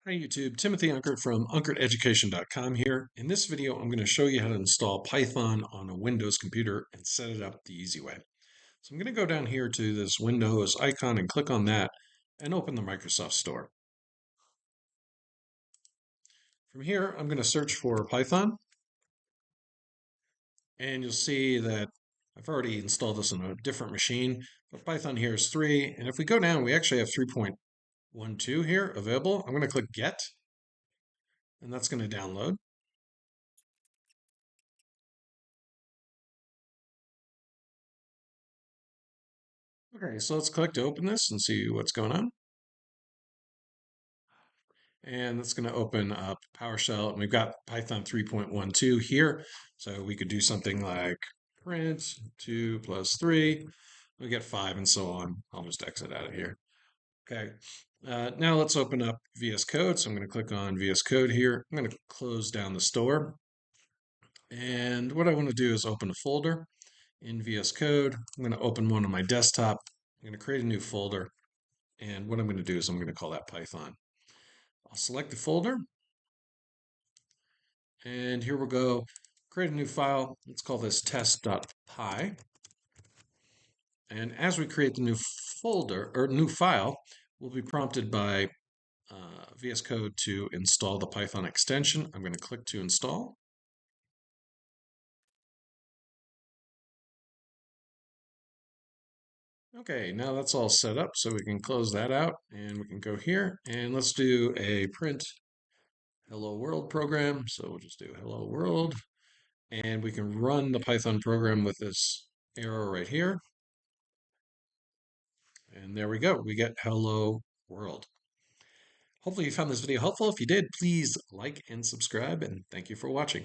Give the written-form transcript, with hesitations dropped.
Hi YouTube, Timothy Unkert from UnkertEducation.com here. In this video, I'm going to show you how to install Python on a Windows computer and set it up the easy way. So I'm going to go down here to this Windows icon and click on that and open the Microsoft Store. From here, I'm going to search for Python, and you'll see that I've already installed this on a different machine, but Python here is 3, and if we go down, we actually have 3.12 here available. I'm going to click Get, and that's going to download. Okay, so let's click to open this and see what's going on. And that's going to open up PowerShell. And we've got Python 3.12 here. So we could do something like print 2 plus 3. We get 5 and so on. I'll just exit out of here. Okay. Now let's open up VS Code. So I'm going to click on VS Code here. I'm going to close down the store. And what I want to do is open a folder in VS Code. I'm going to open one on my desktop. I'm going to create a new folder. And what I'm going to do is I'm going to call that Python. I'll select the folder. And here we'll go, create a new file. Let's call this test.py. And as we create the new folder or new file, we'll be prompted by VS Code to install the Python extension. I'm going to click to install. Okay, now that's all set up, so we can close that out and we can go here and let's do a print hello world program. So we'll just do hello world and we can run the Python program with this arrow right here. And there we go. We get hello world. Hopefully you found this video helpful. If you did, please like and subscribe, and thank you for watching.